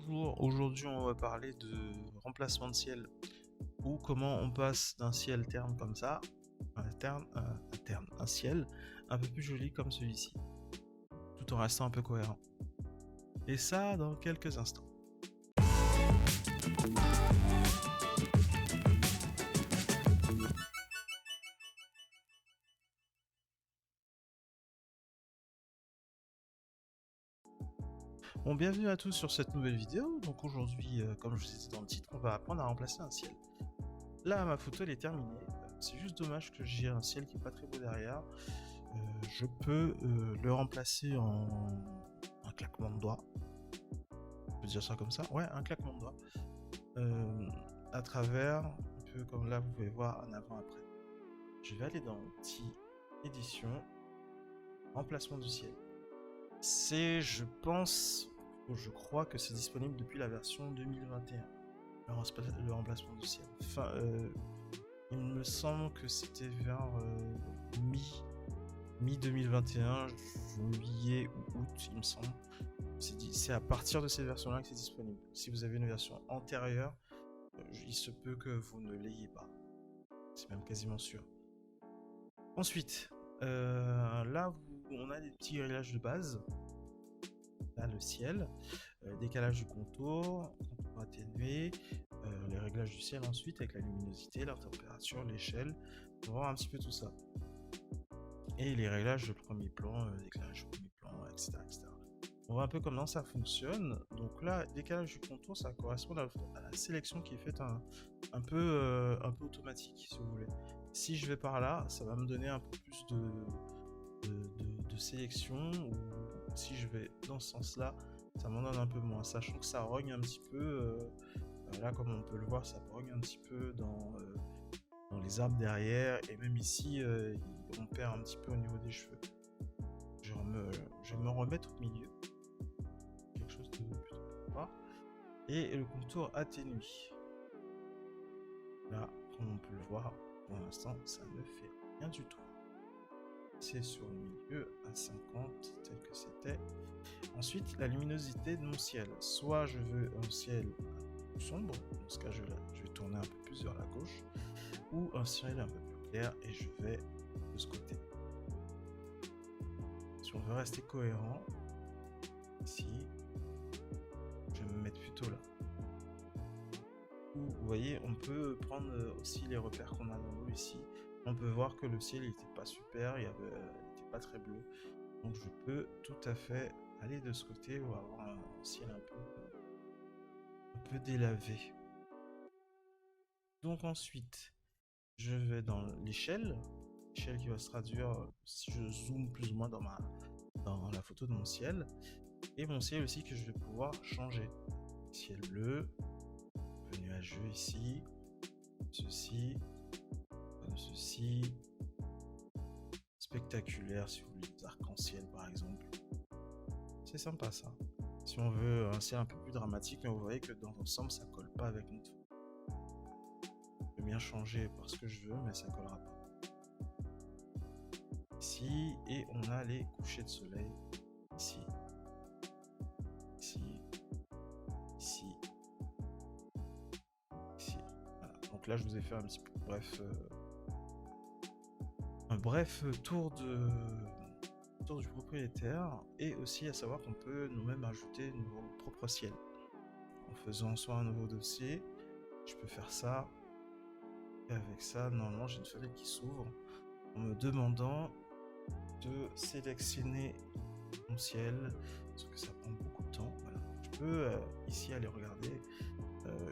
Bonjour, aujourd'hui on va parler de remplacement de ciel ou comment on passe d'un ciel terne comme ça à un ciel un peu plus joli comme celui-ci, tout en restant un peu cohérent. Et ça dans quelques instants. Bon, bienvenue à tous sur cette nouvelle vidéo. Donc aujourd'hui, comme je vous ai dit dans le titre, on va apprendre à remplacer un ciel. Là, ma photo elle est terminée. C'est juste dommage que j'ai un ciel qui est pas très beau derrière. Je peux le remplacer en un claquement de doigts. On peut dire ça comme ça. Ouais, un claquement de doigts. À travers, un peu comme là, vous pouvez voir un avant-après. Je vais aller dans Outils, Édition, Remplacement du ciel. C'est, je pense, je crois que c'est disponible depuis la version 2021. Le remplacement du ciel. Enfin, il me semble que c'était vers mi 2021, juillet ou août, il me semble. C'est à partir de cette version-là que c'est disponible. Si vous avez une version antérieure, il se peut que vous ne l'ayez pas. C'est même quasiment sûr. Ensuite, là, on a des petits réglages de base. Là, le ciel, décalage du contour atténué, les réglages du ciel ensuite avec la luminosité, la température, l'échelle. On va voir un petit peu tout ça. Et les réglages de premier plan, d'éclairage de premier plan, etc., etc. On voit un peu comment ça fonctionne. Donc là, décalage du contour, ça correspond à la sélection qui est faite un peu automatique, si vous voulez. Si je vais par là, ça va me donner un peu plus de sélection, ou si je vais dans ce sens-là, ça m'en donne un peu moins, sachant que ça rogne un petit peu, là comme on peut le voir, ça rogne un petit peu dans les arbres derrière, et même ici, on perd un petit peu au niveau des cheveux. Je vais me remettre au milieu, quelque chose de plutôt bas, et le contour atténué. Là, comme on peut le voir, pour l'instant, ça ne fait rien du tout. C'est sur le milieu à 50 tel que c'était. Ensuite, la luminosité de mon ciel. Soit je veux un ciel sombre, dans ce cas je vais tourner un peu plus vers la gauche, ou un ciel un peu plus clair et je vais de ce côté. Si on veut rester cohérent, ici, je vais me mettre plutôt là. Ou, vous voyez, on peut prendre aussi les repères qu'on a dans l'eau ici. On peut voir que le ciel n'était pas super, il n'était pas très bleu. Donc je peux tout à fait aller de ce côté ou avoir un ciel un peu délavé. Donc ensuite, je vais dans l'échelle qui va se traduire si je zoome plus ou moins dans la photo de mon ciel, et mon ciel aussi que je vais pouvoir changer. Ciel bleu, un peu nuageux ici, ceci, comme ceci, spectaculaire si vous voulez des arcs-en-ciel par exemple. C'est sympa ça. Si on veut un ciel un peu plus dramatique, mais vous voyez que dans l'ensemble ça colle pas avec notre photo. Je peux bien changer parce que je veux, mais ça collera pas. Ici, et on a les couchers de soleil ici, ici, ici, ici. Voilà. Donc là, je vous ai fait un petit peu un bref tour du propriétaire, et aussi à savoir qu'on peut nous-mêmes ajouter nos propres ciels en faisant soit un nouveau dossier. Je peux faire ça, et avec ça, normalement, j'ai une fenêtre qui s'ouvre en me demandant de sélectionner mon ciel, parce que ça prend beaucoup de temps. Voilà. Je peux ici aller regarder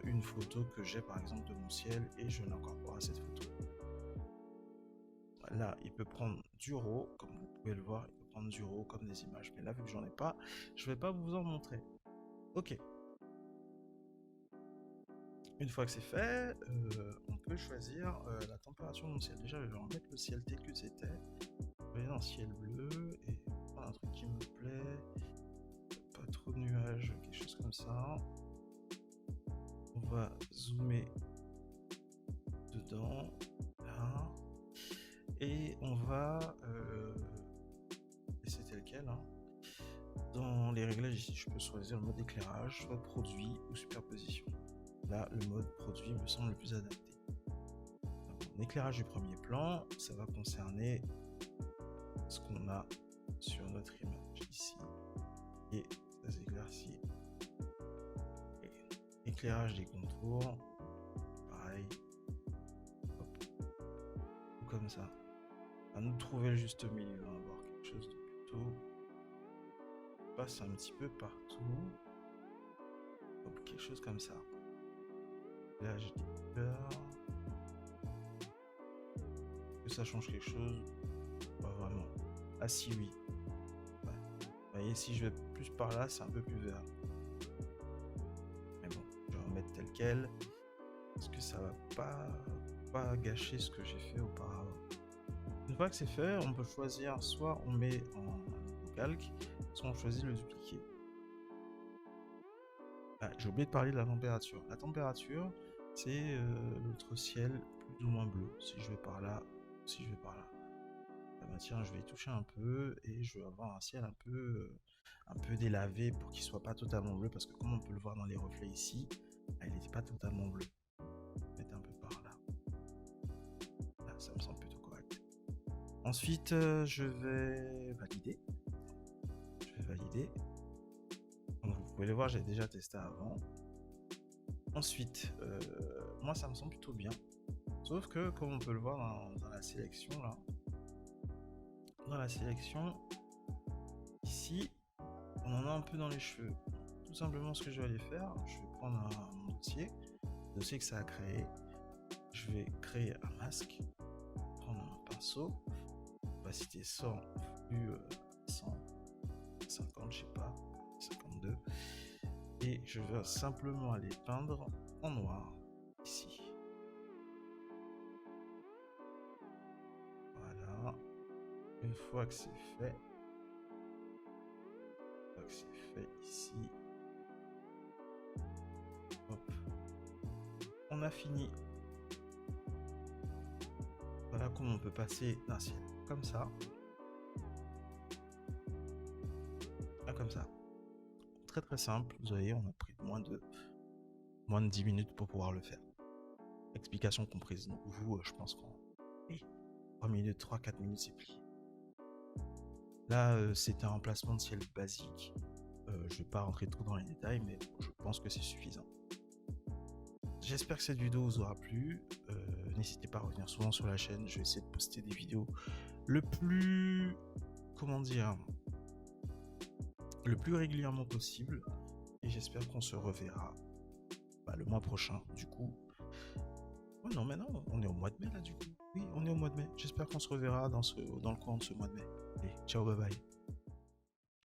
une photo que j'ai par exemple de mon ciel, et je l'incorpore à cette photo. Là, il peut prendre du RAW, comme vous pouvez le voir, il peut prendre du RAW comme des images, mais là, vu que j'en ai pas, je vais pas vous en montrer. Ok. Une fois que c'est fait, on peut choisir la température de mon ciel. Déjà, je vais remettre le ciel tel que c'était. Je vais dans ciel bleu, et prendre un truc qui me plaît. Pas trop de nuages, quelque chose comme ça. On va zoomer dedans, là, et on va laisser tel quel, hein. Dans les réglages ici, je peux choisir le mode éclairage, soit produit ou superposition. Là, le mode produit me semble le plus adapté. L'éclairage du premier plan, ça va concerner ce qu'on a sur notre image ici. Et ça s'éclaircit. Éclairage des contours, pareil. Hop. Comme ça. À nous de trouver le juste milieu, on va voir quelque chose de plutôt... passe un petit peu partout. Hop, quelque chose comme ça. Là, j'ai peur que ça change quelque chose. Pas vraiment. Ah si, oui. Ouais. Vous voyez, si je vais plus par là, c'est un peu plus vert. Mais bon, je vais remettre tel quel. Parce que ça va pas gâcher ce que j'ai fait auparavant. Une fois que c'est fait, on peut choisir, soit on met en calque, soit on choisit le dupliquer. Ah, j'ai oublié de parler de la température. La température, c'est notre ciel plus ou moins bleu. Si je vais par là, si je vais par là. Ah bah tiens, je vais y toucher un peu et je vais avoir un ciel un peu délavé pour qu'il soit pas totalement bleu, parce que comme on peut le voir dans les reflets ici, il n'était pas totalement bleu. Mettre un peu par là. Là, ça me semble plutôt correct. Ensuite, je vais valider. Donc vous pouvez le voir, j'ai déjà testé avant. Ensuite, moi ça me semble plutôt bien. Sauf que, comme on peut le voir dans la sélection là, dans la sélection, ici, on en a un peu dans les cheveux. Tout simplement, ce que je vais aller faire, je vais prendre mon dossier que ça a créé. Je vais créer un masque, prendre un pinceau, opacité 100, flux 150, je sais pas, 52. Et je vais simplement aller peindre en noir, ici. Voilà. Une fois que c'est fait, ici, hop, on a fini. Voilà comment on peut passer d'un ciel comme ça à comme ça. Très très simple, vous voyez, on a pris moins de 10 minutes pour pouvoir le faire. Explication comprise. Donc vous, je pense qu'en 3 minutes, 3-4 minutes, c'est plié. Là, c'est un remplacement de ciel basique. Je vais pas rentrer trop dans les détails, mais je pense que c'est suffisant. J'espère que cette vidéo vous aura plu. N'hésitez pas à revenir souvent sur la chaîne. Je vais essayer de poster des vidéos le plus régulièrement possible. Et j'espère qu'on se reverra le mois prochain. Du coup, oh non, mais non, on est au mois de mai là, du coup. Oui, on est au mois de mai. J'espère qu'on se reverra dans le coin de ce mois de mai. Allez, ciao, bye bye.